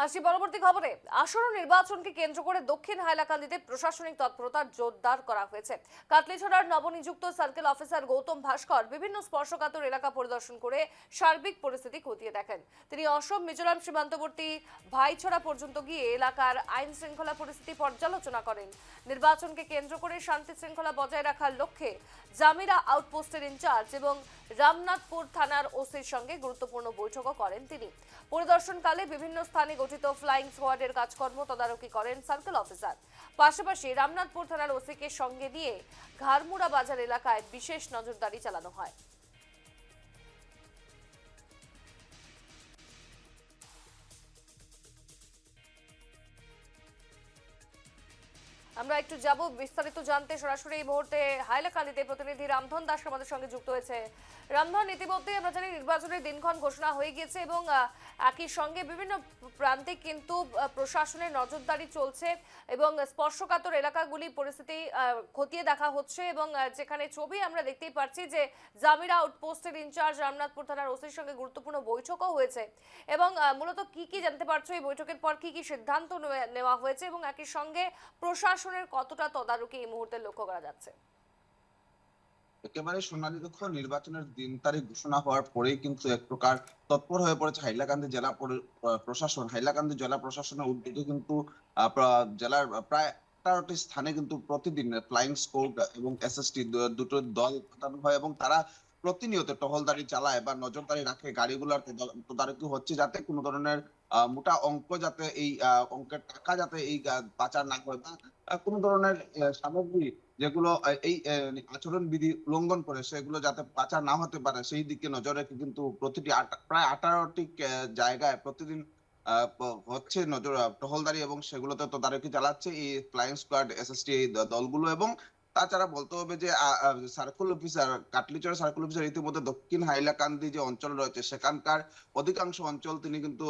আসি পরবর্তী খবরে। আসন্ন নির্বাচনকে কেন্দ্র করে দক্ষিণ হাইলাকান্দিতে প্রশাসনিক তৎপরতা জোরদার করা হয়েছে। কাটলিছড়ার নবনিযুক্ত সার্কেল অফিসার গৌতম ভাস্কর বিভিন্ন স্পর্শকাতর এলাকা পরিদর্শন করে সার্বিক পরিস্থিতি খতিয়ে দেখেন। তিনি অসম মিজোরাম সীমান্তবর্তী ভাইছড়া পর্যন্ত গিয়ে এলাকার আইন শৃঙ্খলা পরিস্থিতি পর্যালোচনা করেন। নির্বাচনকে কেন্দ্র করে শান্তি শৃঙ্খলা বজায় রাখার লক্ষ্যে জামিরা আউটপোস্টের ইনচার্জ এবং রামনাথপুর থানার ওসির সঙ্গে গুরুত্বপূর্ণ বৈঠকও করেন তিনি। পরিদর্শনকালে বিভিন্ন স্থানে গঠিত ফ্লাইং স্কোয়াডের কাজকর্ম তদারকি করেন সার্কেল অফিসার। পাশাপাশি রামনাথপুর থানার ওসিকে সঙ্গে নিয়ে ঘাড়মুড়া বাজার এলাকায় বিশেষ নজরদারি চালানো হয়। আমরা একটু যাব বিস্তারিত জানতে। সরাসরি এই মুহূর্তে হাইলাকান্দিতে প্রতিনিধি রামধন দাস আমাদের সঙ্গে যুক্ত হয়েছে। রামধন, ইতিমধ্যে আমরা জানি নির্বাচনের দিনক্ষণ ঘোষণা হয়ে গিয়েছে এবং একই সঙ্গে বিভিন্ন প্রান্তে কিন্তু প্রশাসনের নজরদারি চলছে এবং স্পর্শকাতর এলাকাগুলি পরিস্থিতি খতিয়ে দেখা হচ্ছে এবং যেখানে ছবি আমরা দেখতেই পাচ্ছি যে জামিরা আউটপোস্টের ইনচার্জ রামনাথপুর থানার ওসির সঙ্গে গুরুত্বপূর্ণ বৈঠকও হয়েছে এবং মূলত কি জানতে পারছো এই বৈঠকের পর কি সিদ্ধান্ত নেওয়া হয়েছে এবং একই সঙ্গে প্রশাসনের কতটা তদারকি এই মুহূর্তে লক্ষ্য করা যাচ্ছে? একেবারে সোনালী লক্ষ্য নির্বাচনের দিন তারিখ ঘোষণা হওয়ার পরেই কিন্তু এক প্রকার তৎপর হয়ে পড়েছে হাইলাকান্দি জেলা প্রশাসন। হাইলাকান্দি জেলা প্রশাসনের উদ্যোগে কিন্তু জেলার প্রায় 18টি স্থানে কিন্তু প্রতিদিন ফ্লাইং স্কোয়াড এবং এসএসটি দুটো দল পাঠানো হয় এবং তারা প্রতিনিয়ত টহলদারি চালায় বা নজরদারি রাখে। গাড়িগুলোর তদারকি হচ্ছে যাতে কোনো ধরনের মোটা অঙ্ক যাতে এই অঙ্কের টাকা যাতে এই পাচার না হয় বা কোনো ধরনের সামগ্রী যেগুলো এই আচরণ বিধি উল্লঙ্ঘন করে সেগুলো যাতে পাচার না হতে পারে সেই দিকে নজর রেখে কিন্তু প্রতিটি প্রায় 18টি জায়গায় প্রতিদিন হচ্ছে নজর টহলদারি এবং সেগুলোতে তদারকি চালাচ্ছে এই ফ্লাইং স্কোয়াড এসএসটি দলগুলো। এবং তাছাড়া বলতে হবে যে সার্কেল অফিসার কাটলিচর সার্কেল অফিসার ইতিমধ্যে দক্ষিণ হাইলাকান্দি যে অঞ্চল রয়েছে সেখানকার অধিকাংশ অঞ্চল তিনি কিন্তু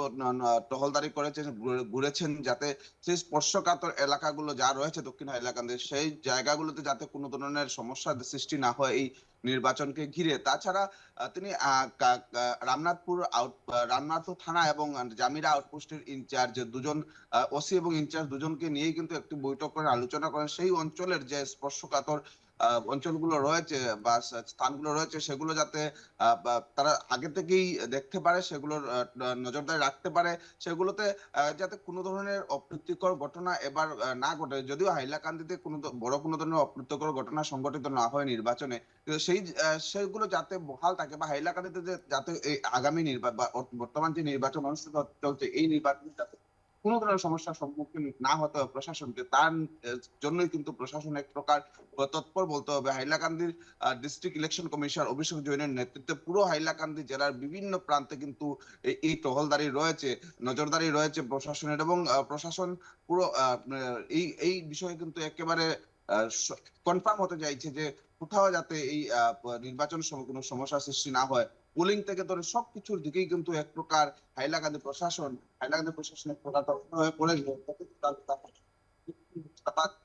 টহলদারি করেছেন, ঘুরেছেন যাতে সেই স্পর্শকাতর এলাকাগুলো যা রয়েছে দক্ষিণ হাইলাকান্দি সেই জায়গাগুলোতে যাতে কোনো ধরনের সমস্যার সৃষ্টি না হয় এই নির্বাচনকে ঘিরে। তাছাড়া তিনি রামনাথপুর থানা এবং জামিরা আউটপোস্টের ইনচার্জ দুজন ওসি এবং ইনচার্জ দুজনকে নিয়ে কিন্তু একটি বৈঠক করে আলোচনা করেন সেই অঞ্চলের যে স্পর্শকাতর অঞ্চলগুলো রয়েছে বা স্থানগুলো রয়েছে সেগুলো যাতে তারা আগে থেকেই দেখতে পারে, সেগুলোর নজরদারি রাখতে পারে, সেগুলোতে যাতে কোনো ধরনের অপ্রীতিকর ঘটনা এবার না ঘটে। যদিও হাইলাকান্দিতে কোনো বড় কোনো ধরনের অপ্রীতিকর ঘটনা সংঘটিত না হয় নির্বাচনে, কিন্তু সেগুলো যাতে বহাল থাকে বা হাইলাকান্দিতে যাতে এই আগামী নির্বাচন বা বর্তমান যে নির্বাচন অনুষ্ঠিত চলছে এই নির্বাচন যাতে কোনো ধরনের সমস্যার সম্মুখীন না হতে হয় প্রশাসনকে, তার জন্যই কিন্তু প্রশাসন এক প্রকার তৎপর বলতে হবে। হাইলাকান্দির ডিস্ট্রিক্ট ইলেকশন কমিশনার অভিষেক জৈনের নেতৃত্বে পুরো হাইলাকান্দি জেলার বিভিন্ন প্রান্তে কিন্তু এই টহলদারি রয়েছে, নজরদারি রয়েছে প্রশাসনের এবং প্রশাসন পুরো এই বিষয়ে কিন্তু একেবারে কনফার্ম হতে চাইছে যে কোথাও যাতে এই নির্বাচন কোনো সমস্যার সৃষ্টি না হয়। পুলিং থেকে ধরে সবকিছুর দিকেই কিন্তু এক প্রকার হাইলাকান্দি প্রশাসন এক প্রকার তৎপর হয়ে পড়েছে।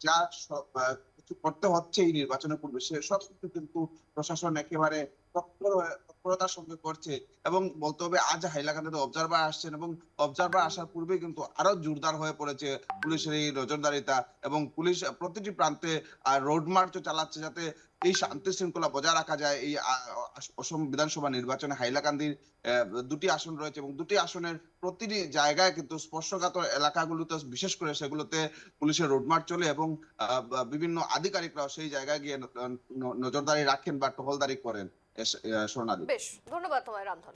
যা কিছু করতে হচ্ছে এই নির্বাচনের পূর্বে সে সব কিছু কিন্তু প্রশাসন একেবারে তৎপরতার সঙ্গে করছে। এবং বলতে হবে আজ হাইলাকান্দিতে অবজারভার আসছেন এবং অবজারভার আসার পূর্বে কিন্তু আরো জোরদার হয়ে পড়েছে পুলিশের এই নজরদারিতা এবং পুলিশ প্রতিটি প্রান্তে রোড মার্চও চালাচ্ছে যাতে এই শান্তি শৃঙ্খলা বজায় রাখা যায়। এই অসম বিধানসভা নির্বাচনে হাইলাকান্দির দুটি আসন রয়েছে এবং দুটি আসনের প্রতিটি জায়গায় কিন্তু স্পর্শকাতর এলাকাগুলোতে বিশেষ করে সেগুলোতে পুলিশের রোডমার্চ চলে এবং বিভিন্ন আধিকারিকরা সেই জায়গায় গিয়ে নজরদারি রাখেন বা টহলদারি করেন। সোনালী, বেশ, ধন্যবাদ তোমায় রামধন।